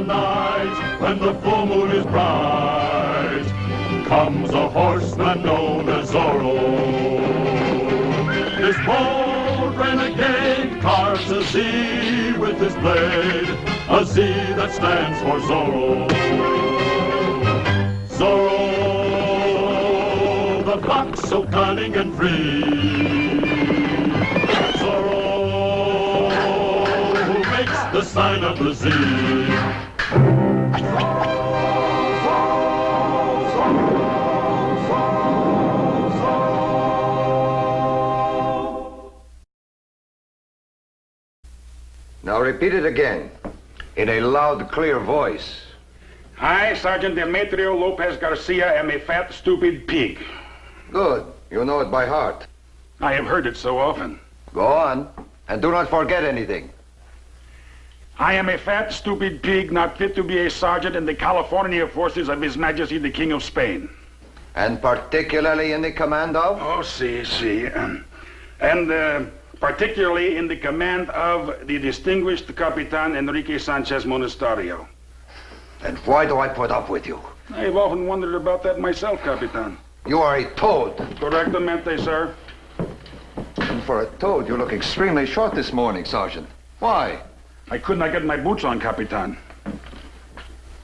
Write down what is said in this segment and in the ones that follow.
the night, when the full moon is bright, comes a horseman known as Zorro. This bold renegade carves a Z with his blade, a Z that stands for Zorro. Zorro, the fox so cunning and free. Zorro, who makes the sign of the Z. Now repeat it again, in a loud, clear voice. I, Sergeant Demetrio Lopez Garcia, am a fat, stupid pig. Good. You know it by heart. I have heard it so often. Go on, and do not forget anything. I am a fat, stupid pig, not fit to be a sergeant in the California forces of His Majesty the King of Spain. And particularly in the command of? Oh, see. Particularly in the command of the distinguished Capitan Enrique Sanchez Monasterio. And why do I put up with you? I've often wondered about that myself, Capitan. You are a toad. Correctamente, sir. And for a toad, you look extremely short this morning, Sergeant. Why? I could not get my boots on, Capitan.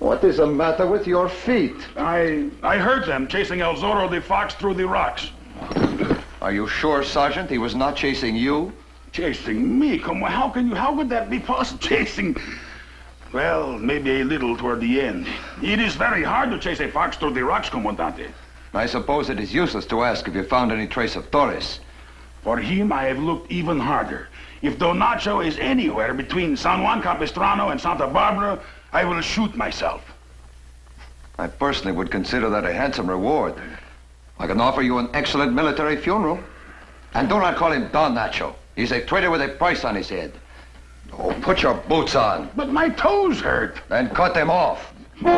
What is the matter with your feet? I heard them chasing El Zorro the Fox through the rocks. Are you sure, Sergeant, he was not chasing you? Chasing me? How could that be possible? Chasing? Well, maybe a little toward the end. It is very hard to chase a fox through the rocks, Comandante. I suppose it is useless to ask if you found any trace of Torres. For him, I have looked even harder. If Don Nacho is anywhere between San Juan Capistrano and Santa Barbara, I will shoot myself. I personally would consider that a handsome reward. I can offer you an excellent military funeral. And do not call him Don Nacho. He's a traitor with a price on his head. Oh, put your boots on. But my toes hurt. Then cut them off. I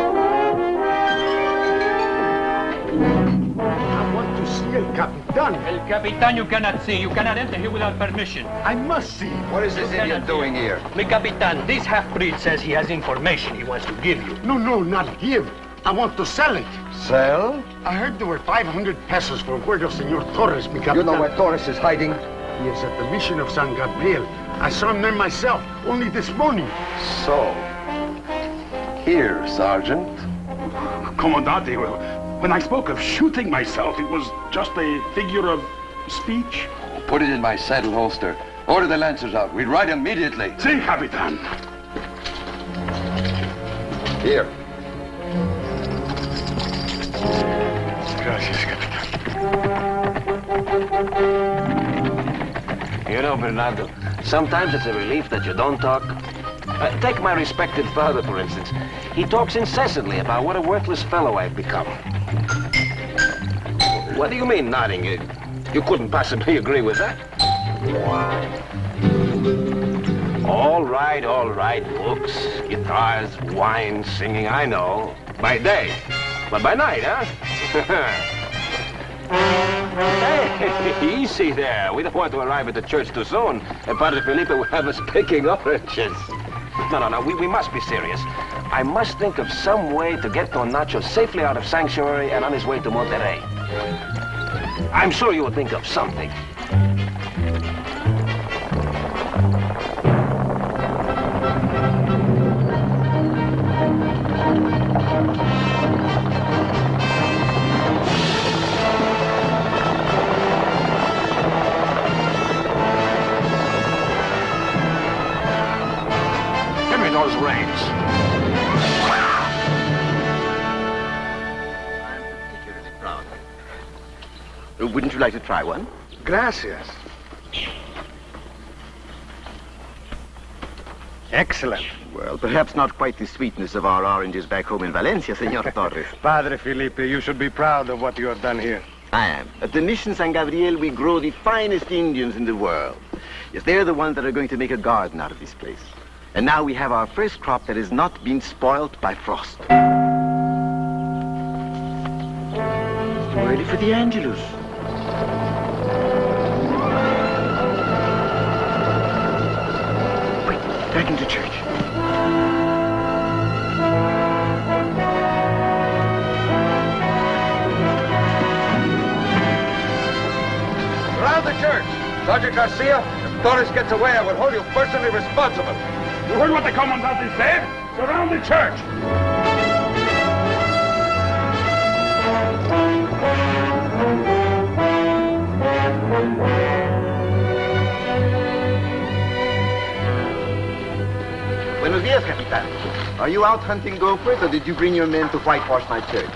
want to see El Capitan. El Capitan you cannot see. You cannot enter here without permission. I must see. What is this Indian doing here? Mi Capitan, this half-breed says he has information he wants to give you. No, not give. I want to sell it. Sell? I heard there were 500 pesos for word of Senor Torres, mi Capitan. You know where Torres is hiding? He is at the mission of San Gabriel. I saw him there myself, only this morning. So, here, Sergeant. Comandante, when I spoke of shooting myself, it was just a figure of speech. Put it in my saddle holster. Order the Lancers out. We ride immediately. Si, Capitan. Here. Gracias, Capitan. You know, Bernardo, sometimes it's a relief that you don't talk. Take my respected father, for instance. He talks incessantly about what a worthless fellow I've become. What do you mean, nodding? You couldn't possibly agree with that. All right. Books, guitars, wine, singing, I know. By day. But by night, huh? Hey, easy there. We don't want to arrive at the church too soon. And Padre Felipe will have us picking oranges. No. We must be serious. I must think of some way to get Don Nacho safely out of Sanctuary and on his way to Monterrey. I'm sure you will think of something. Those reins. I'm particularly proud. Wouldn't you like to try one? Gracias. Excellent. Well, perhaps not quite the sweetness of our oranges back home in Valencia, Senor Torres. Padre Felipe, you should be proud of what you have done here. I am. At the Mission San Gabriel, we grow the finest Indians in the world. Yes, they're the ones that are going to make a garden out of this place. And now we have our first crop that has not been spoiled by frost. Ready for the Angelus. Wait, back into church. Sergeant Garcia, if Torres gets away, I will hold you personally responsible. You heard what the Comandante said? Surround the church. Buenos dias, Capitan. Are you out hunting gophers, or did you bring your men to whitewash my church?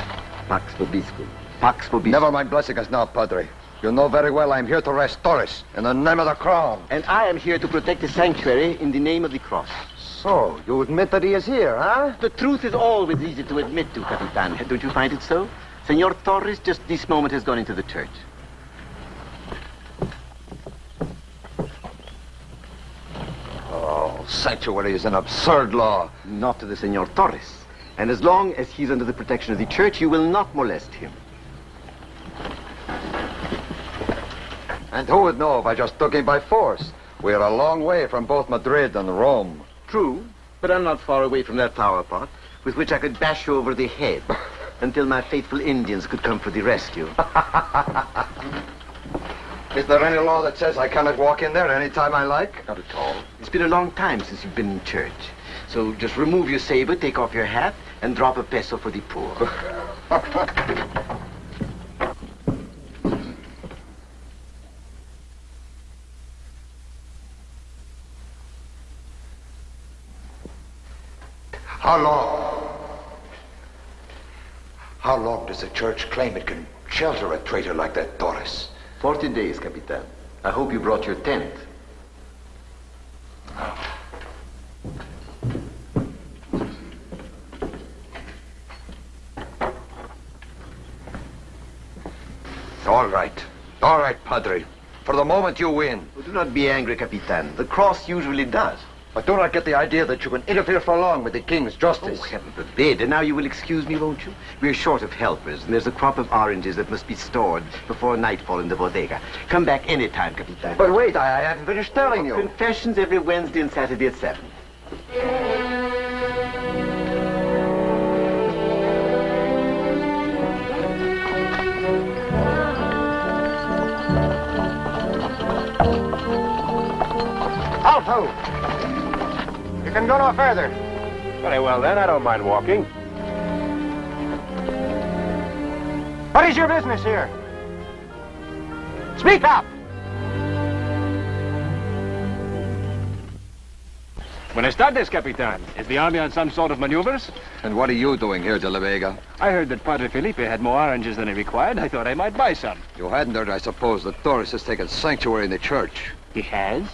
Pax vobiscum. Pax vobiscum. Never mind blessing us now, Padre. You know very well I'm here to arrest Torres in the name of the crown. And I am here to protect the sanctuary in the name of the cross. So, you admit that he is here, huh? The truth is always easy to admit to, Capitan. Don't you find it so? Senor Torres just this moment has gone into the church. Oh, sanctuary is an absurd law. Not to the Senor Torres. And as long as he's under the protection of the church, you will not molest him. And who would know if I just took him by force? We're a long way from both Madrid and Rome. True, but I'm not far away from that flower pot with which I could bash you over the head until my faithful Indians could come for the rescue. Is there any law that says I cannot walk in there any time I like? Not at all. It's been a long time since you've been in church. So just remove your saber, take off your hat, and drop a peso for the poor. How long does the church claim it can shelter a traitor like that Torres? 40 days, Capitan. I hope you brought your tent. All right, Padre. For the moment you win. Well, do not be angry, Capitan. The cross usually does. But do not get the idea that you can interfere for long with the king's justice. Oh, heaven forbid. And now you will excuse me, won't you? We're short of helpers, and there's a crop of oranges that must be stored before nightfall in the bodega. Come back any time, Capitan. But wait, I haven't finished telling you. Confessions every Wednesday and Saturday at 7. Alto! You can go no further. Very well, then. I don't mind walking. What is your business here? Speak up! Buenas tardes, Capitan. Is the army on some sort of maneuvers? And what are you doing here, De La Vega? I heard that Padre Felipe had more oranges than he required. I thought I might buy some. You hadn't heard, I suppose, that Torres has taken sanctuary in the church. He has?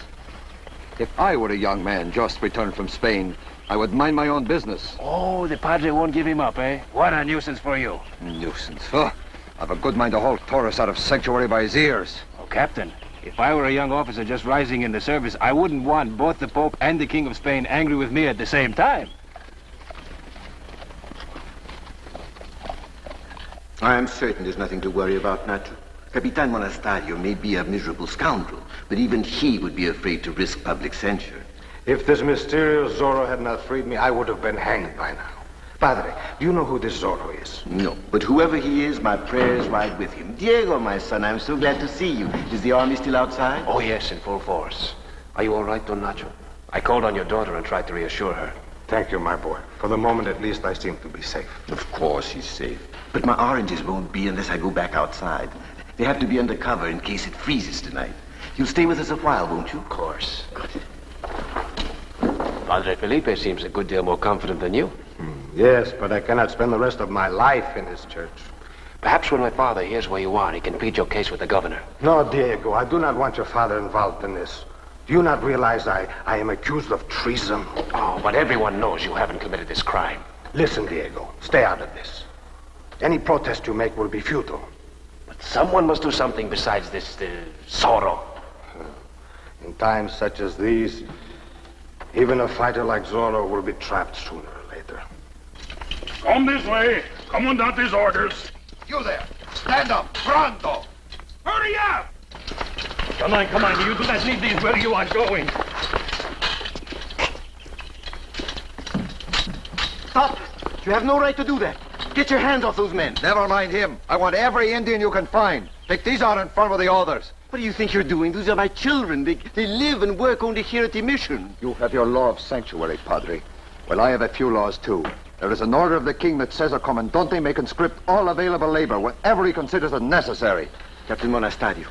If I were a young man just returned from Spain, I would mind my own business. Oh, the Padre won't give him up, eh? What a nuisance for you. Nuisance. Huh. I've a good mind to hold Torres out of sanctuary by his ears. Oh, Captain, if I were a young officer just rising in the service, I wouldn't want both the Pope and the King of Spain angry with me at the same time. I am certain there's nothing to worry about, Nacho. Capitan Monastario may be a miserable scoundrel, but even he would be afraid to risk public censure. If this mysterious Zorro had not freed me, I would have been hanged by now. Padre, do you know who this Zorro is? No, but whoever he is, my prayers ride with him. Diego, my son, I'm so glad to see you. Is the army still outside? Oh, yes, in full force. Are you all right, Don Nacho? I called on your daughter and tried to reassure her. Thank you, my boy. For the moment, at least, I seem to be safe. Of course he's safe. But my oranges won't be unless I go back outside. They have to be under cover in case it freezes tonight. You'll stay with us a while, won't you? Of course. Padre Felipe seems a good deal more confident than you. Yes, but I cannot spend the rest of my life in his church. Perhaps when my father hears where you are, he can plead your case with the governor. No, Diego, I do not want your father involved in this. Do you not realize I am accused of treason? Oh, but everyone knows you haven't committed this crime. Listen, Diego, stay out of this. Any protest you make will be futile. But someone must do something besides this Zorro. In times such as these, even a fighter like Zorro will be trapped sooner or later. Come this way. Comandante's orders. You there. Stand up. Pronto. Hurry up! Come on. You do not need these where you are going. Stop! You have no right to do that. Get your hands off those men. Never mind him. I want every Indian you can find. Take these out in front of the others. What do you think you're doing? Those are my children. They live and work only here at the mission. You have your law of sanctuary, Padre. Well, I have a few laws, too. There is an order of the king that says a comandante may conscript all available labor whenever he considers it necessary. Captain Monasterio,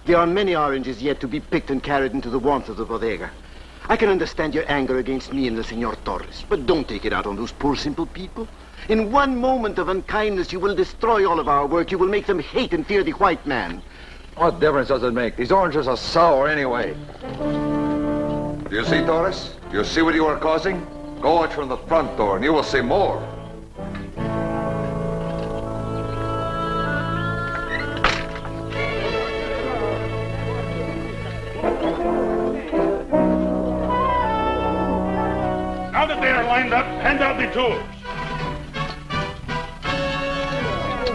there are many oranges yet to be picked and carried into the warmth of the bodega. I can understand your anger against me and the Senor Torres, but don't take it out on those poor, simple people. In one moment of unkindness, you will destroy all of our work. You will make them hate and fear the white man. What difference does it make? These oranges are sour anyway. Do you see, Torres? Do you see what you are causing? Go out from the front door and you will see more. Now that they are lined up, hand out the tools.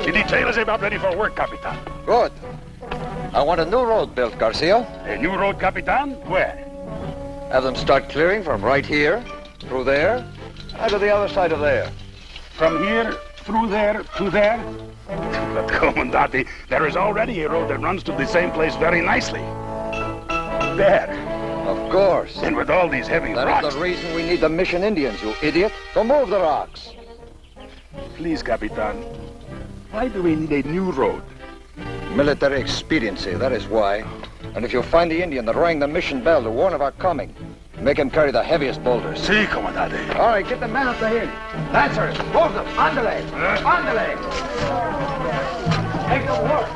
The detail is about ready for work, Capitan. Good. I want a new road built, Garcia. A new road, Capitan? Where? Have them start clearing from right here, through there, and to the other side of there. From here, through there, to there? But, Comandante, there is already a road that runs to the same place very nicely. There. Of course. And with all these heavy That rocks... is the reason we need the mission Indians, you idiot, to move the rocks. Please, Capitan, why do we need a new road? Military expediency, that is why. And if you find the Indian that rang the mission bell to warn of our coming, make him carry the heaviest boulders. Si, Comandante. All right, get the men up the hill. Lancers, move them. Andale. Andale. Make them work.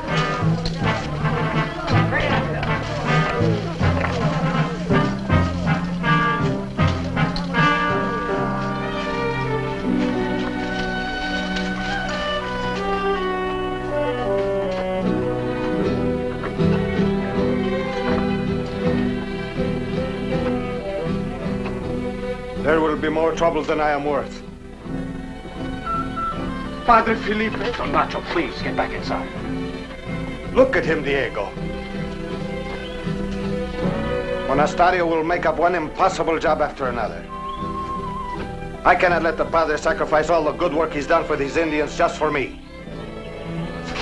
There will be more trouble than I am worth. Padre Felipe. Don Nacho, please, get back inside. Look at him, Diego. Monasterio will make up one impossible job after another. I cannot let the Padre sacrifice all the good work he's done for these Indians just for me.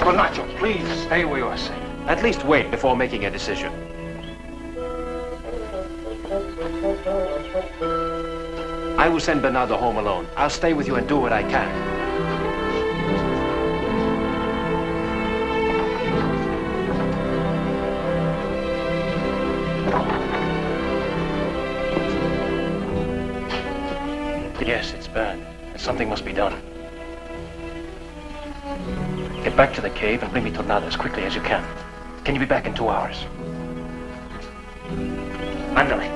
Don Nacho, please, stay where you are safe. At least wait before making a decision. I will send Bernardo home alone. I'll stay with you and do what I can. Yes, it's bad. And something must be done. Get back to the cave and bring me Tornado as quickly as you can. Can you be back in 2 hours? Ándale.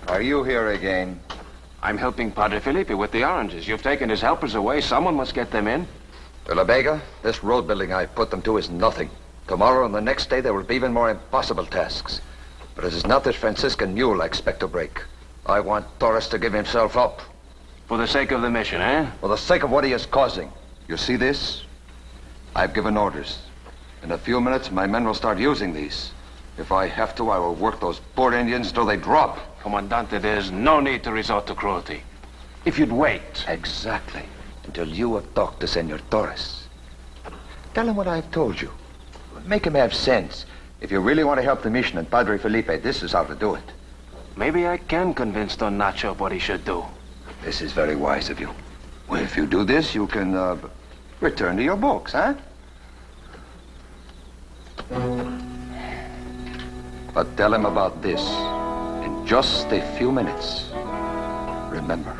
Are you here again? I'm helping Padre Felipe with the oranges. You've taken his helpers away. Someone must get them in. To La Vega, this road building I put them to is nothing. Tomorrow and the next day there will be even more impossible tasks. But it is not this Franciscan mule I expect to break. I want Torres to give himself up. For the sake of the mission, eh? For the sake of what he is causing. You see this? I've given orders. In a few minutes, my men will start using these. If I have to, I will work those poor Indians till they drop. Comandante, there's no need to resort to cruelty. If you'd wait. Exactly. Until you have talked to Senor Torres. Tell him what I've told you. Make him have sense. If you really want to help the mission and Padre Felipe, this is how to do it. Maybe I can convince Don Nacho of what he should do. This is very wise of you. Well, if you do this, you can return to your books, huh? But tell him about this in just a few minutes. Remember.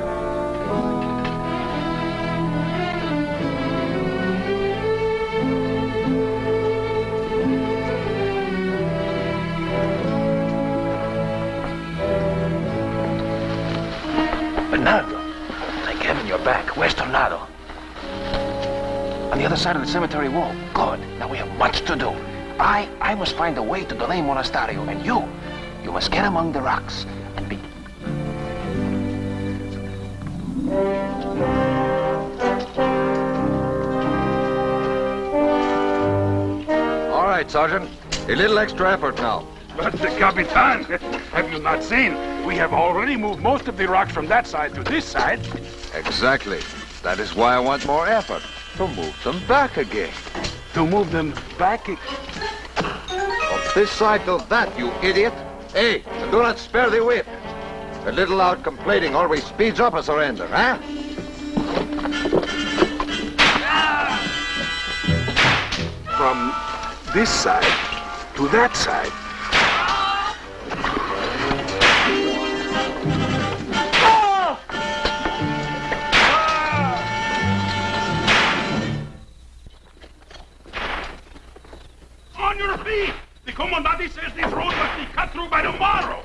Bernardo, thank heaven you're back. Where's Tornado? On the other side of the cemetery wall. Good. Now we have much to do. I must find a way to delay Monasterio, and you must get among the rocks and be... All right, Sergeant. A little extra effort now. But, Capitan, have you not seen? We have already moved most of the rocks from that side to this side. Exactly. That is why I want more effort. To move them back again. To move them back... From this side to that, you idiot. Hey, and do not spare the whip. A little loud complaining always speeds up a surrender, huh? From this side to that side. On your feet! The Comandante says this road must be cut through by tomorrow!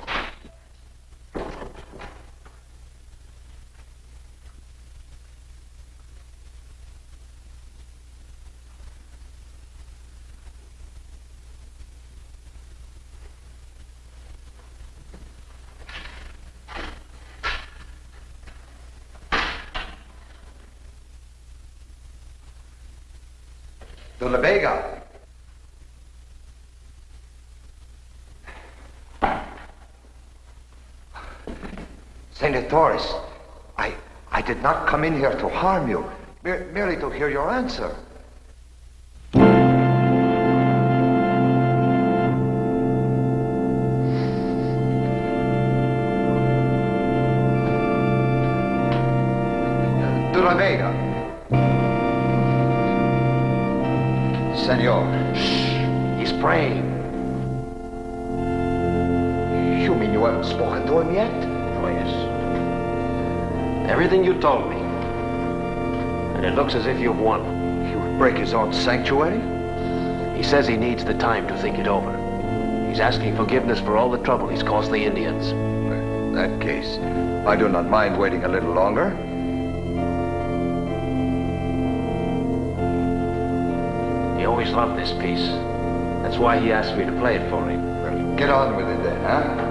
De la Vega. Senor Torres, I did not come in here to harm you, merely to hear your answer. De la Vega. Senor. Shh, he's praying. You mean you haven't spoken to him yet? Oh, yes. Everything you told me. And it looks as if you've won. He would break his own sanctuary? He says he needs the time to think it over. He's asking forgiveness for all the trouble he's caused the Indians. In that case, I do not mind waiting a little longer. He always loved this piece. That's why he asked me to play it for him. Well, get on with it then, huh?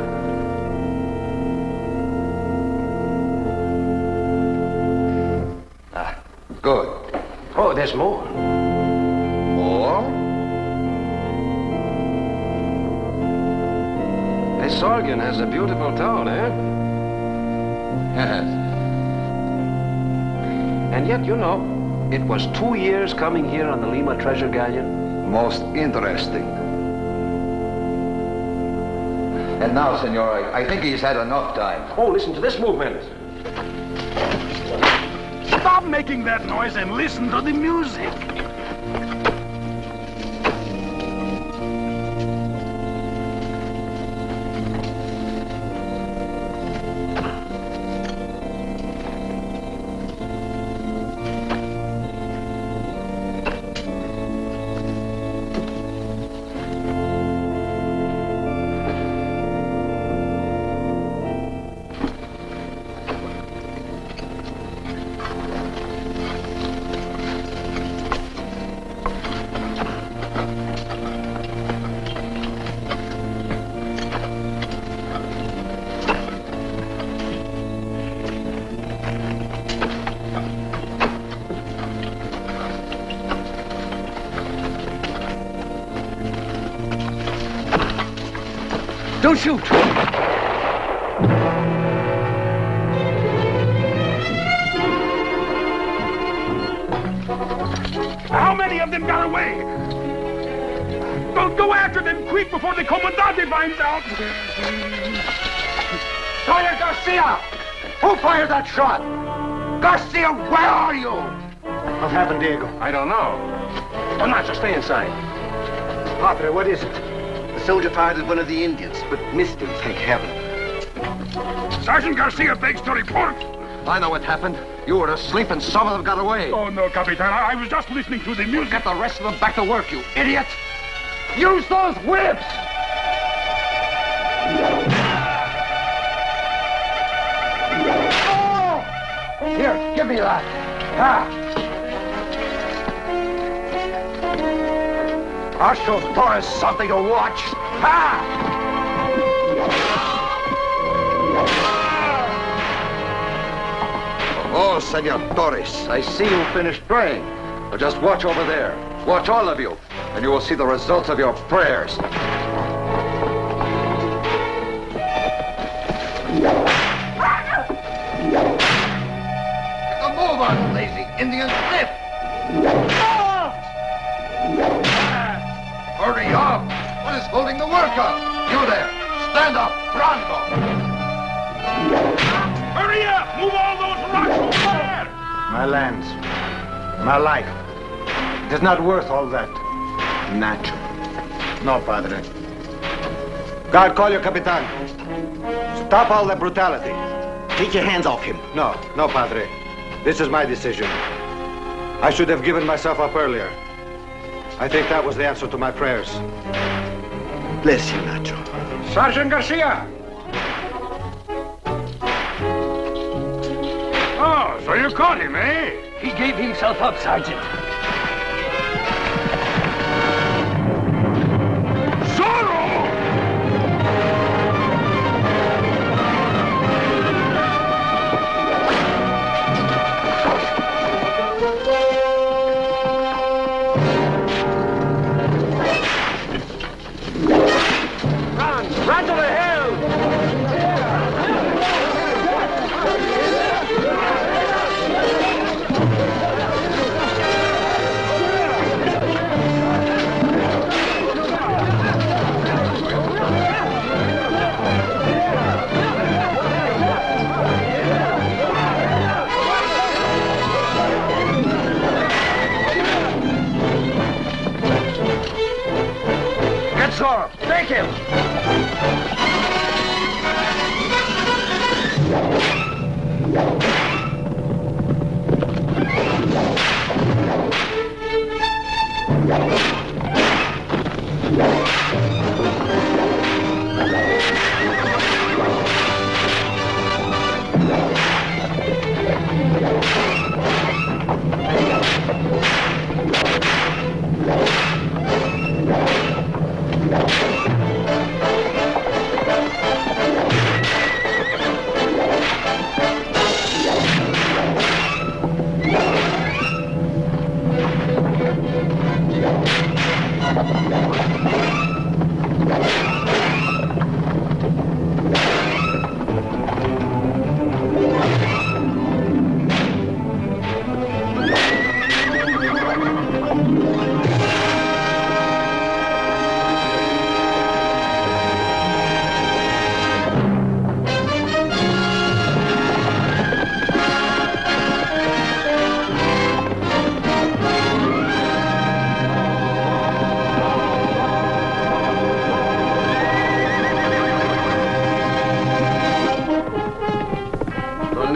Good. Oh, there's more. More? This organ has a beautiful tone, eh? Yes. And yet, you know, it was 2 years coming here on the Lima treasure galleon. Most interesting. And now, Senor, I think he's had enough time. Oh, listen to this movement. Stop making that noise and listen to the music. Don't shoot! How many of them got away? Go after them quick before the Comandante finds out. Sawyer Garcia! Who fired that shot? Garcia, where are you? What happened, Diego? I don't know. Donato, stay inside. Padre, what is it? The soldier fired at one of the Indians, but missed him, thank heaven. Sergeant Garcia begs to report. I know what happened. You were asleep and some of them got away. Oh, no, Capitan. I was just listening to the music. Get the rest of them back to work, you idiot! Use those whips! Oh! Here, give me that. I'll show Torres something to watch. Oh, Senor Torres, I see you finished praying. Now just watch over there. Watch all of you, and you will see the results of your prayers. Get the move on, lazy Indian stiff. Hurry up! What is holding the work up? You there, stand up, pronto! Hurry up! Move all those rocks over there! My lands, my life. It is not worth all that. Nacho. No, Padre. Guard, call your Capitan. Stop all that brutality. Take your hands off him. No, Padre. This is my decision. I should have given myself up earlier. I think that was the answer to my prayers. Bless you, Nacho. Sergeant Garcia! Oh, so you caught him, eh? He gave himself up, Sergeant. Run to the hill! Get Zorro! Take him!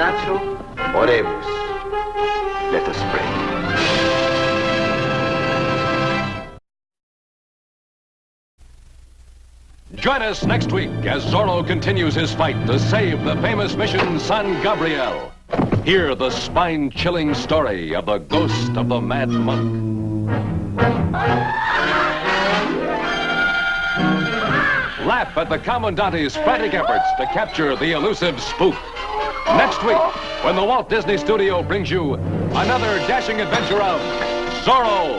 Nacho, oremos. Let us pray. Join us next week as Zorro continues his fight to save the famous mission San Gabriel. Hear the spine-chilling story of the ghost of the Mad Monk. Laugh at the Comandante's frantic efforts to capture the elusive spook. Next week, when the Walt Disney Studio brings you another dashing adventure of Zorro,